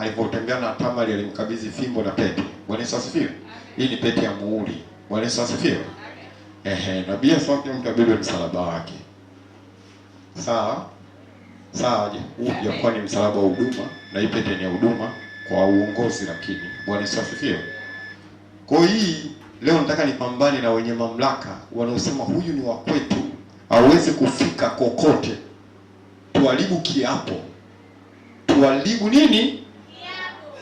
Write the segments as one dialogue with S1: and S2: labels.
S1: alipotembea na Tamari alimkabidhi fimbo na pete. Bwana Yesu asifiwe. Hii ni pete ya muhuri. Bwana Yesu asifiwe. Nabii asante mtu abebe msalaba wake. Sawa? Sawa je? Huu kwa ni msalaba wa huduma na hii pete ni ya huduma kwa uongozi lakini. Bwana Yesu asifiwe. Kwa hii leo nataka nipambane na wenye mamlaka wanaosema huyu ni wa kwetu, hawezi kufika kokote. Tuharibu kiapo. Tuharibu nini?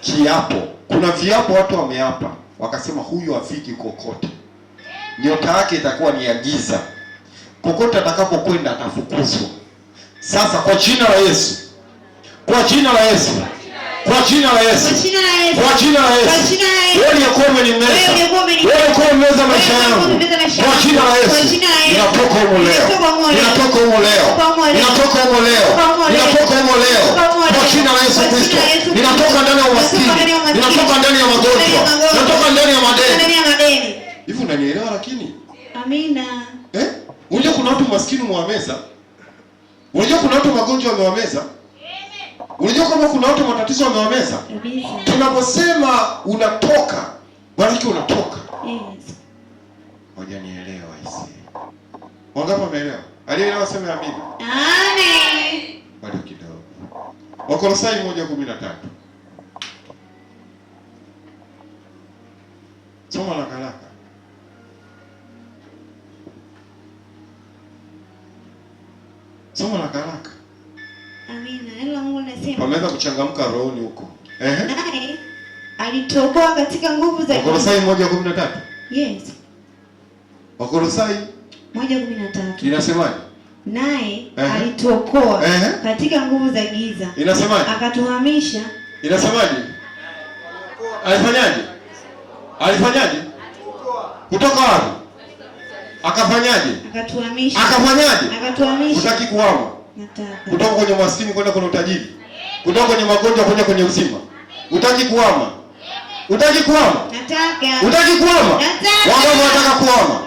S1: Kiapo. Kuna viapo watu wameapa, wakasema huyu hafiki kokote. Nyota yake itakuwa ni ya giza. Kokote atakapokwenda atafukuzwa. Sasa kwa jina la Yesu. Kwa jina la Yesu. Kwa jina la Yesu. Kwa jina la Yesu. Wewe uliyekuwa umenimeza. Wewe uliyekuwa umemeza maisha yangu. Kwa jina la Yesu. Ninatoka huko leo. Ninatoka huko leo. Ninatoka huko leo. Ninatoka huko leo. Kwa jina la Yesu Kristo. Ninatoka ndani ya umaskini. Ninatoka ndani ya magonjwa. Ninatoka ndani ya madeni. Hivi unanielewa lakini?
S2: Amina.
S1: Unajua kuna watu maskini mwameza? Unajua kuna watu magonjwa wamewameza? Unajua kama kuna watu matatizo wamewameza? Tunaposema unatoka, bariki unatoka.
S2: Yes.
S1: Ngoja nielewa hizi. Wangapi wameelewa? Alielewa sema amina.
S2: Amen.
S1: Bado kidogo. Wakolosai 1:13. Soma la haraka. Soma la haraka.
S2: Amina. Neno Mungu linasema
S1: wameweza kuchangamka rohoni huko.
S2: Naye alitoboa katika nguvu za
S1: Wakolosai 1:13.
S2: Yes.
S1: Wakolosai
S2: 1:13.
S1: Inasemaje?
S2: Naye alituokoa katika nguvu za giza.
S1: Inasemaje?
S2: Akatuhamisha.
S1: Inasemaje? Alifanyaje? Alifanyaje? Kutoka wapi? Akafanyaje?
S2: Akatuhamisha.
S1: Akafanyaje?
S2: Akatuhamisha.
S1: Utaki kuhama?
S2: Nataka.
S1: Kutoka kwenye maskini kwenda kwenye utajiri. Kutoka kwenye magonjwa kwenda kwenye uzima. Utaki kuhama? Utaki kuhama?
S2: Nataka.
S1: Utaki kuhama?
S2: Nataka.
S1: Wangapi wanataka kuhama?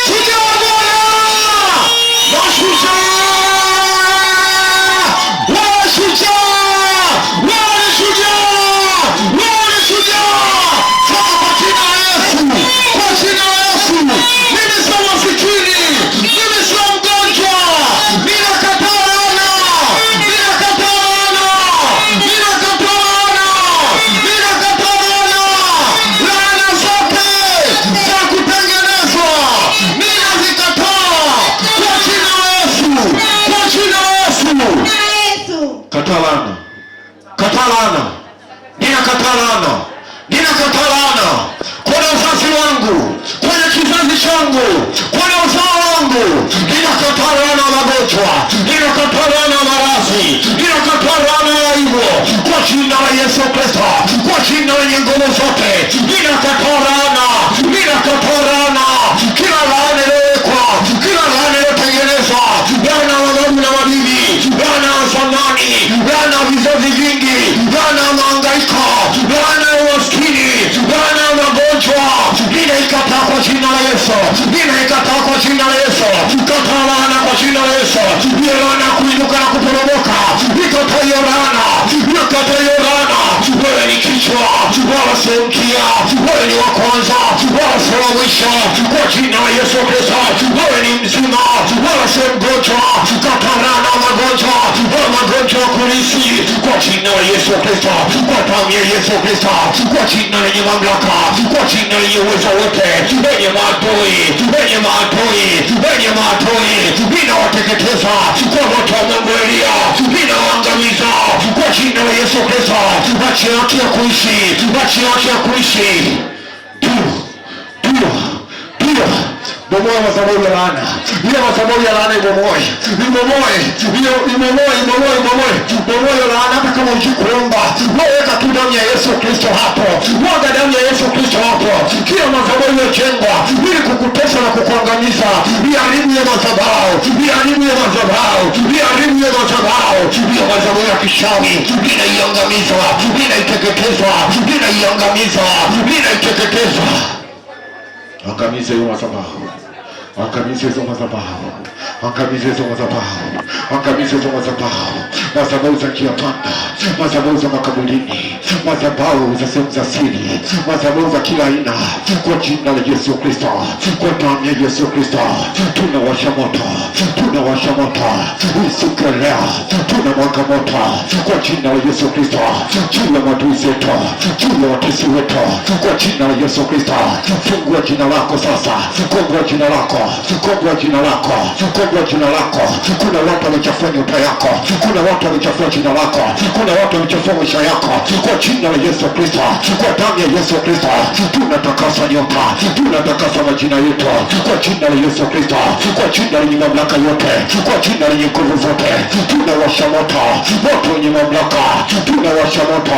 S1: Shika Bwana! Washujaa! Washujaa! Washujaa! Washujaa! Kwa jina la Yesu! Kwa jina la Yesu! Mimi sio masikini! Mimi sio mgonjwa! Ninakataa laana! Ninakataa laana! Ninakataa laana! Ninakataa laana! Laana zote za kutengenezwa ninazikataa kwa jina la Yesu! Kwa jina la Yesu! Kataa laana! Kataa laana! Ninakataa laana! Ninakataa laana kwenye uzazi wangu, kwenye kizazi changu, kwenye uzao wangu. Ninakataa laana ya magonjwa, ninakataa laana ya maradhi, ninakataa laana ya aibu kwa jina la Yesu Kristo, kwa jina lenye nguvu zote. Ninakataa laana, ninakataa laana, kila laana iliyowekwa, kila laana iliyotengenezwa, laana ya mababu na mabibi, laana ya zamani, laana ya vizazi vingi, laana ya mahangaiko, laana ya umaskini, laana ya magonjwa, ninaikataa kwa jina la Yesu. Ninaikataa kwa jina la Yesu. Kataa laana kwa jina la Yesu. Hiyo laana kuinuka na kuporomoka, nikataa hiyo laana, nikataa hiyo laana. Wewe ni kichwa wala sio mkia, wewe ni wa kwanza wala sio wa mwisho kwa jina la Yesu Kristo. Wewe ni mzima wala sio mgonjwa. Kataa laana ya magonjwa, magonjwa ya kulisi kwa jina la Yesu Kristo, kwa damu ya Yesu Kristo, kwa jina lenye mamlaka, kwa jina lenye uwezo wote. Wenye maadui, wenye maadui, wenye maadui, ninawateketeza kwa moto wa Mungu Elia, ninawaangamiza kwa jina la Yesu Kristo. Achia yake ya kuishi, achia yake ya kuishi. Ndio bomoa madhabahu ya laana. Ile madhabahu ya laana ibomoe. Bomoe laana hata kama ukikuomba. Weka tu damu ya Yesu Kristo hapo. Mwaga damu ya Yesu Kristo hapo. Kila madhabahu iliyojengwa ili kukutesa na kukuangamiza, iharibu ya madhabahu. Iharibu ya madhabahu. Iharibu ya madhabahu. Hiyo madhabahu ya kishawi inaiangamiza, inaiteketeza, inaiangamiza, inaiteketeza. Angamiza hiyo madhabahu. Angamiza hizo madhabahu, angamiza hizo madhabahu, angamiza hizo madhabahu, madhabahu za njia panda, madhabahu za makaburini, madhabahu za sehemu za siri, madhabahu za kila aina, kwa jina la Yesu Kristo, kwa damu ya Yesu Kristo, tunawasha moto, tunawasha moto, usiku leo, tunamwaga moto, kwa jina la Yesu Kristo, juu ya maadui zetu, juu ya watesi wetu, kwa jina la Yesu Kristo, fungua jina lako sasa, fungua jina lako, fungua jina lako, fungua jina lako. Kuna watu wamechafua nyota yako, kuna watu wamechafua jina lako, kuna watu wamechafua maisha yako, kwa jina la Yesu Kristo, kwa damu ya Yesu Kristo, tunatakasa nyota, tunatakasa majina yetu, kwa jina la Yesu Kristo, kwa jina lenye mamlaka yote, kwa jina lenye nguvu zote, tunawasha moto, moto wenye mamlaka, tunawasha moto,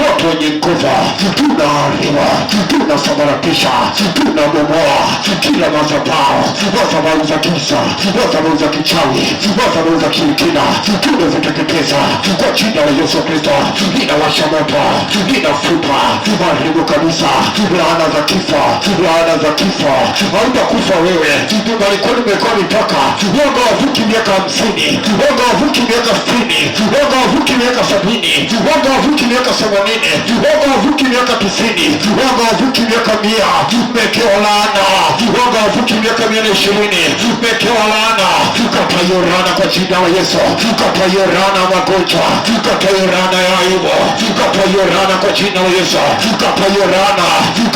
S1: moto wenye nguvu, tunaharibu, tunasambaratisha, tunabomoa kila madhabahu, madhabahu za giza, madhabahu za kichawi, madhabahu za kilikina, tunaziteketeza kwa jina la Yesu Kristo. Ninawasha moto, ninafuta, haribu kabisa laana za kifo, laana za kifo. Hautakufa wewe, tungalikuwa nimekuwa mipaka, wanga wavuki miaka 50, wanga wavuki miaka 60, wanga wavuki miaka 70, wanga wavuki miaka 80, wanga wavuki miaka 90, wanga wavuki miaka 100, mekewa laana, wanga wavuki miaka 120, mekewa laana. Kata hiyo laana kwa jina la Yesu, kata hiyo laana magonjwa, kata hiyo laana ya aibu, kata hiyo laana kwa jina la Yesu, kata hiyo laana,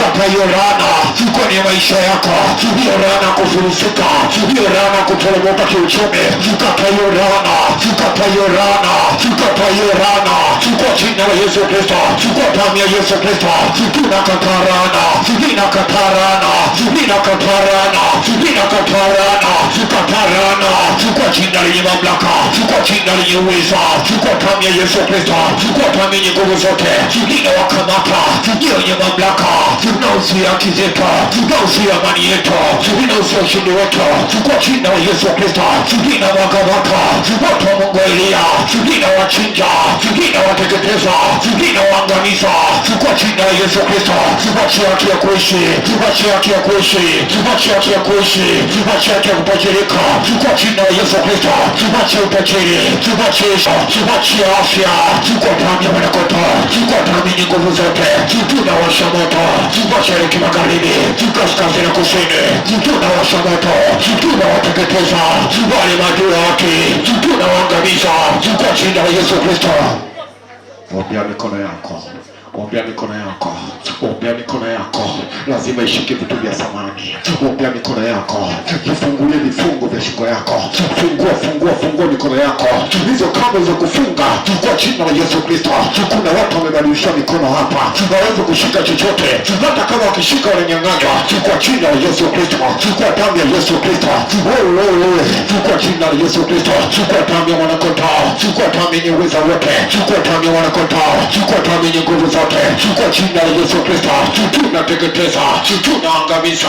S1: kata hiyo laana kwenye maisha yako, hiyo laana kufilisika, hiyo laana kuporomoka kiuchumi, kata hiyo laana, kata hiyo laana, kata hiyo laana kwa jina la Yesu Kristo, kwa damu ya Yesu Kristo, tunakataa laana, ninakataa laana, ninakataa laana, ninakataa laana, kataa laana kwa jina lenye mamlaka, kwa jina lenye uweza, kwa damu ya Yesu Kristo, kwa damu yenye nguvu zote, ninawakamata hiyo yenye mamlaka, nauzuia haki zetu, nauzuia amani yetu, nauzuia ushindi wetu, kwa jina la Yesu Kristo, ninamwaga moto, moto wa Mungu Elia, ninawachinja, ninawateketeza, ninawaangamiza kwa jina la Yesu Kristo. Achia haki ya kuishi, achia haki ya kuishi, achia haki ya kuishi, achia haki ya kutajirika kwa jina la Yesu Kristo. Achia utajiri, achia afya kwa damu ya Mwana-Kondoo, kwa damu yenye nguvu zote. Tunawasha moto mashariki, magharibi, kaskazini na kusini, tunawasha moto, tunawateketeza wale maadui wake, tunawaangamiza kwa jina la Yesu Kristo. Ombea mikono yako, ombea mikono yako, ombea mikono yako, lazima ishike vitu vya samani. Ombea mikono yako, ifungulie vifungo vya shingo yako, fungua mikono yako, hizo kamba za kufunga kwa jina la Yesu Kristo. Kuna watu wamebadilisha mikono hapa, hawawezi kushika chochote, hata kama wakishika wananyang'anywa kwa jina la Yesu Kristo, kwa damu ya Yesu Kristo, kwa jina la Yesu Kristo, kwa damu ya Mwana-Kondoo, kwa damu yenye uweza wote, kwa damu ya Mwana-Kondoo, kwa damu yenye nguvu zote, kwa jina la Yesu Kristo, tunateketeza, tunaangamiza.